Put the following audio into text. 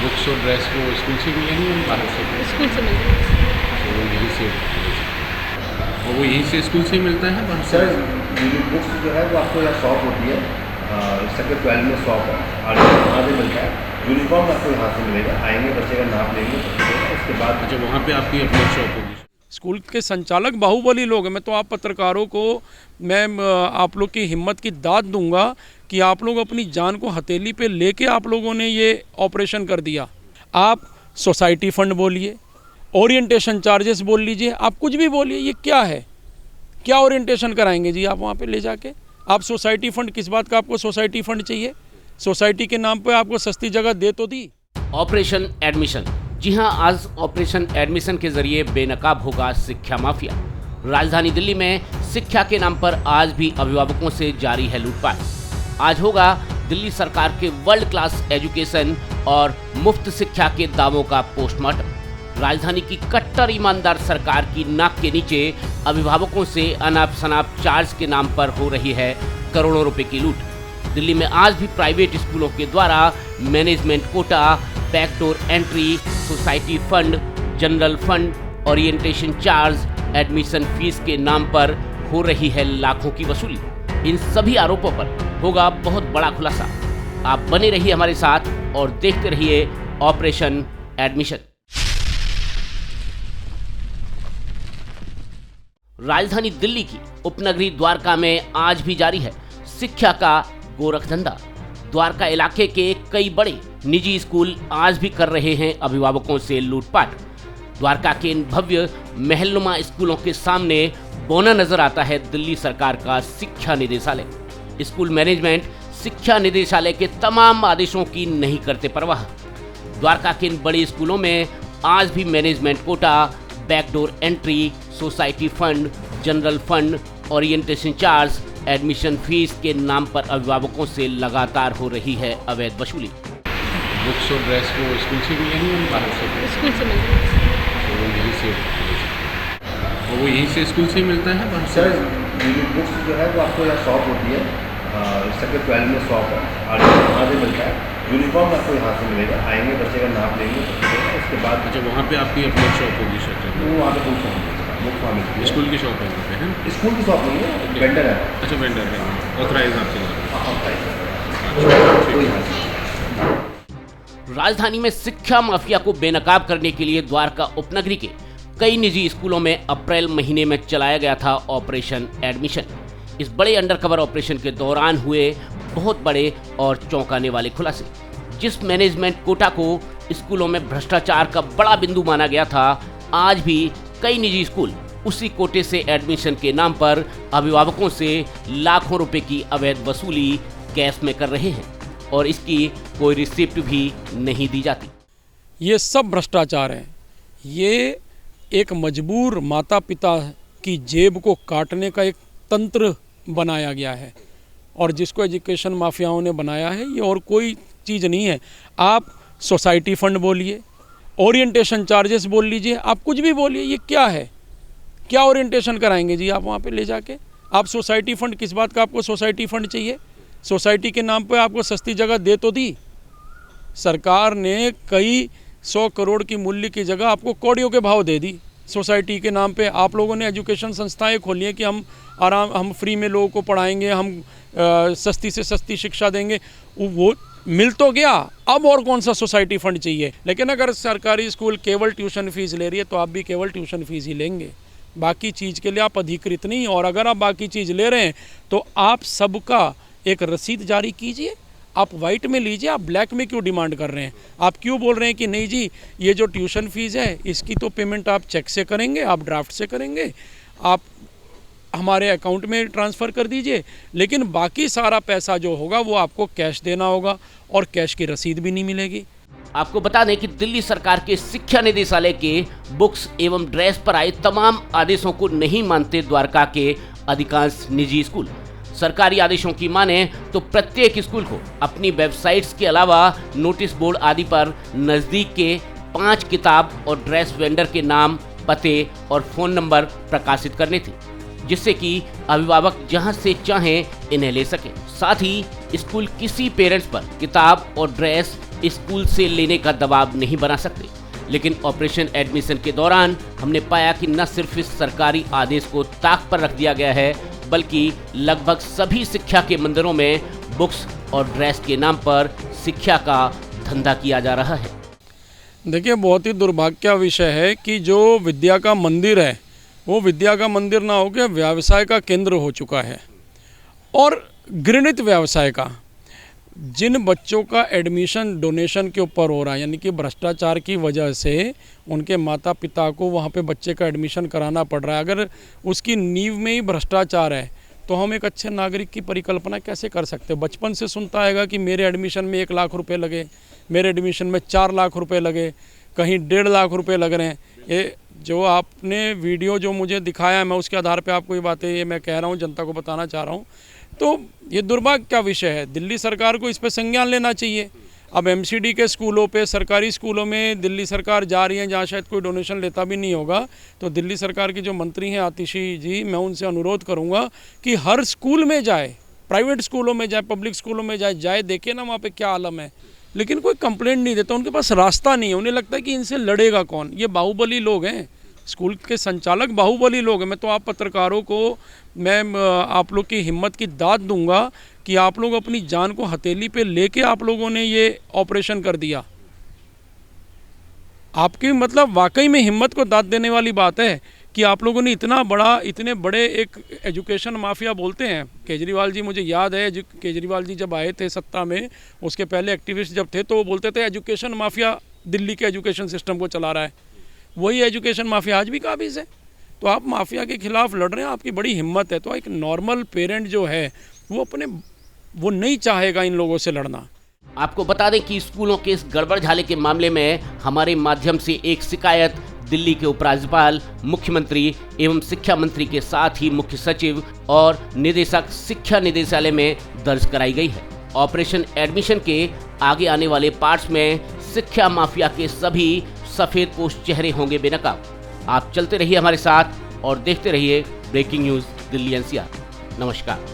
Books और dress वो school से भी नहीं हम बाहर से स्कूल से मिलती है। तो वो यहीं से और वो यहीं से स्कूल से ही मिलता है बाहर से? सर ये बुक्स जो है वो आपको यहाँ शॉप होती है, सेक्टर 12 में शॉप है और वहाँ से मिलता है। यूनिफॉर्म आपको यहाँ से मिलेगा, आएंगे बच्चे का नाप लेंगे उसके बाद। अच्छा, वहाँ पे आपकी अपनी शॉप होगी? स्कूल के संचालक बाहुबली लोग हैं। मैं तो आप पत्रकारों को मैं आप लोग की हिम्मत की दाद दूंगा कि आप लोग अपनी जान को हथेली पे लेके आप लोगों ने ये ऑपरेशन कर दिया। आप सोसाइटी फंड बोलिए, ओरिएंटेशन चार्जेस बोल लीजिए, आप कुछ भी बोलिए, ये क्या है? क्या ओरिएंटेशन कराएंगे जी आप वहाँ पे ले जाके? आप सोसाइटी फंड किस बात का आपको सोसाइटी फंड चाहिए? सोसाइटी के नाम पे आपको सस्ती जगह दे तो दी। ऑपरेशन एडमिशन, जी हां, आज ऑपरेशन एडमिशन के जरिए बेनकाब होगा शिक्षा माफिया। राजधानी दिल्ली में शिक्षा के नाम पर आज भी अभिभावकों से जारी है लूटपाट। आज होगा दिल्ली सरकार के वर्ल्ड क्लास एजुकेशन और मुफ्त शिक्षा के दावों का पोस्टमार्टम। राजधानी की कट्टर ईमानदार सरकार की नाक के नीचे अभिभावकों से अनाप शनाप चार्ज के नाम पर हो रही है करोड़ों रुपए की लूट। दिल्ली में आज भी प्राइवेट स्कूलों के द्वारा management quota, backdoor entry, society fund, general fund, orientation charge, admission fees के नाम पर हो रही है लाखों की वसूली। इन सभी आरोपों पर होगा बहुत बड़ा खुलासा। आप बने रहिए हमारे साथ और देखते रहिए ऑपरेशन एडमिशन। राजधानी दिल्ली की उपनगरी द्वारका में आज भी जारी है शिक्षा का गोरखधंधा। द्वारका इलाके के कई बड़े निजी स्कूल आज भी कर रहे हैं अभिभावकों से लूटपाट। द्वारका के इन भव्य महलनुमा स्कूलों के सामने बौना नजर आता है दिल्ली सरकार का शिक्षा निदेशालय। स्कूल मैनेजमेंट शिक्षा निदेशालय के तमाम आदेशों की नहीं करते परवाह। द्वारका के इन बड़े स्कूलों में आज भी management quota, backdoor entry, society fund, general fund, orientation charge, admission fees के नाम पर अभिभावकों से लगातार हो रही है अवैध वसूली। बुक्स और ड्रेस वो स्कूल से भी नहीं हम बाहर से स्कूल से मिलती है। तो वो यहीं से और वो यहीं से स्कूल से ही मिलता है बाहर से? सर ये बुक्स जो है वो आपको यहाँ शॉप होती है, सेक्टर 12 में शॉप है और वहाँ से मिलता है। यूनिफॉर्म आपको यहाँ से मिलेगा, आएंगे बच्चे का नाप लेंगे उसके बाद। अच्छा, वहाँ पे आपकी अपनी शॉप होगी शटर? वो वहाँ पे बुक्स वहाँ मिलती है। स्कूल की शॉप है वहाँ पे, है? स्कूल की शॉप नहीं है, वेंडर है। अच्छा, वेंडर है, ऑथराइज आपके राजधानी में शिक्षा माफिया को बेनकाब करने के लिए द्वारका उपनगरी के कई निजी स्कूलों में अप्रैल महीने में चलाया गया था ऑपरेशन एडमिशन। इस बड़े अंडरकवर ऑपरेशन के दौरान हुए बहुत बड़े और चौंकाने वाले खुलासे। जिस मैनेजमेंट कोटा को स्कूलों में भ्रष्टाचार का बड़ा बिंदु माना गया था, आज भी कई निजी स्कूल उसी कोटे से एडमिशन के नाम पर अभिभावकों से लाखों रुपए की अवैध वसूली कैश में कर रहे हैं और इसकी कोई रिसिप्ट भी नहीं दी जाती। ये सब भ्रष्टाचार है। ये एक मजबूर माता पिता की जेब को काटने का एक तंत्र बनाया गया है और जिसको एजुकेशन माफियाओं ने बनाया है, ये और कोई चीज़ नहीं है। आप सोसाइटी फंड बोलिए, ओरिएंटेशन चार्जेस बोल लीजिए, आप कुछ भी बोलिए, ये क्या है? क्या ओरिएंटेशन कराएंगे जी आप वहाँ पे ले जाके? आप सोसाइटी फंड किस बात का आपको सोसाइटी फंड चाहिए? सोसाइटी के नाम पे आपको सस्ती जगह दे तो दी। सरकार ने कई 100 करोड़ की मूल्य की जगह आपको कौड़ियों के भाव दे दी सोसाइटी के नाम पे। आप लोगों ने एजुकेशन संस्थाएं खोली हैं कि हम फ्री में लोगों को पढ़ाएंगे, हम सस्ती से सस्ती शिक्षा देंगे। वो मिल तो गया, अब और कौन सा सोसाइटी फंड चाहिए? लेकिन अगर सरकारी स्कूल केवल ट्यूशन फीस ले रही है तो आप भी केवल ट्यूशन फीस ही लेंगे, बाकी चीज़ के लिए आप अधिकृत नहीं। और अगर आप बाकी चीज़ ले रहे हैं तो आप सबका एक रसीद जारी कीजिए, आप वाइट में लीजिए। आप ब्लैक में क्यों डिमांड कर रहे हैं? आप क्यों बोल रहे हैं कि नहीं जी ये जो ट्यूशन फीस है इसकी तो पेमेंट आप चेक से करेंगे, आप ड्राफ्ट से करेंगे, आप हमारे अकाउंट में ट्रांसफ़र कर दीजिए, लेकिन बाकी सारा पैसा जो होगा वो आपको कैश देना होगा और कैश की रसीद भी नहीं मिलेगी। आपको बता दें कि दिल्ली सरकार के शिक्षा निदेशालय के बुक्स एवं ड्रेस पर आए तमाम आदेशों को नहीं मानते द्वारका के अधिकांश निजी स्कूल। सरकारी आदेशों की माने तो प्रत्येक स्कूल को अपनी वेबसाइट्स के अलावा नोटिस बोर्ड आदि पर नज़दीक के 5 किताब और ड्रेस वेंडर के नाम, पते और फ़ोन नंबर प्रकाशित करने थे, जिससे कि अभिभावक जहां से चाहें इन्हें ले सकें। साथ ही स्कूल किसी पेरेंट्स पर किताब और ड्रेस स्कूल से लेने का दबाव नहीं बना सकते, लेकिन ऑपरेशन एडमिशन के दौरान हमने पाया कि न सिर्फ इस सरकारी आदेश को ताक पर रख दिया गया है, बल्कि लगभग सभी शिक्षा के मंदिरों में बुक्स और ड्रेस के नाम पर शिक्षा का धंधा किया जा रहा है। देखिए, बहुत ही दुर्भाग्य का विषय है कि जो विद्या का मंदिर है वो विद्या का मंदिर ना होकर व्यवसाय का केंद्र हो चुका है, और घृणित व्यवसाय का। जिन बच्चों का एडमिशन डोनेशन के ऊपर हो रहा है, यानी कि भ्रष्टाचार की वजह से उनके माता पिता को वहाँ पे बच्चे का एडमिशन कराना पड़ रहा है, अगर उसकी नींव में ही भ्रष्टाचार है तो हम एक अच्छे नागरिक की परिकल्पना कैसे कर सकते हैं। बचपन से सुनता आएगा कि मेरे एडमिशन में 1 लाख रुपए लगे, मेरे एडमिशन में 4 लाख रुपए लगे, कहीं 1.5 लाख रुपए लग रहे हैं। ये जो आपने वीडियो जो मुझे दिखाया है, मैं उसके आधार पे आपको ये बातें ये मैं कह रहा हूँ, जनता को बताना चाह रहा हूँ। तो ये दुर्भाग्य का विषय है, दिल्ली सरकार को इस पर संज्ञान लेना चाहिए। अब एमसीडी के स्कूलों पे, सरकारी स्कूलों में दिल्ली सरकार जा रही है जहाँ शायद कोई डोनेशन लेता भी नहीं होगा, तो दिल्ली सरकार की जो मंत्री हैं आतिशी जी, मैं उनसे अनुरोध करूँगा कि हर स्कूल में जाए, प्राइवेट स्कूलों में जाए, पब्लिक स्कूलों में जाए देखे ना वहाँ पे क्या आलम है। लेकिन कोई कंप्लेंट नहीं देता, उनके पास रास्ता नहीं है, उन्हें लगता है कि इनसे लड़ेगा कौन। ये बाहुबली लोग हैं, स्कूल के संचालक बाहुबली लोग हैं। मैं तो आप पत्रकारों को मैं आप लोग की हिम्मत की दाद दूंगा कि आप लोग अपनी जान को हथेली पे लेके आप लोगों ने ये ऑपरेशन कर दिया। आपकी मतलब वाकई में हिम्मत को दाद देने वाली बात है कि आप लोगों ने इतने बड़े एक एजुकेशन माफिया बोलते हैं। केजरीवाल जी, मुझे याद है केजरीवाल जी जब आए थे सत्ता में, उसके पहले एक्टिविस्ट जब थे तो वो बोलते थे एजुकेशन माफिया दिल्ली के एजुकेशन सिस्टम को चला रहा है। वही एजुकेशन माफिया आज भी काबिज है। तो आप माफिया के खिलाफ लड़ रहे हैं, आपकी बड़ी हिम्मत है। तो एक नॉर्मल पेरेंट जो है वो नहीं चाहेगा इन लोगों से लड़ना। आपको बता दें कि स्कूलों के इस गड़बड़ झाले के मामले में हमारे माध्यम से एक शिकायत दिल्ली के उपराज्यपाल, मुख्यमंत्री एवं शिक्षा मंत्री के साथ ही मुख्य सचिव और निदेशक शिक्षा निदेशालय में दर्ज कराई गई है। ऑपरेशन एडमिशन के आगे आने वाले पार्ट्स में शिक्षा माफिया के सभी सफेद पोश चेहरे होंगे बेनकाब। आप चलते रहिए हमारे साथ और देखते रहिए ब्रेकिंग न्यूज दिल्ली एनसीआर। नमस्कार।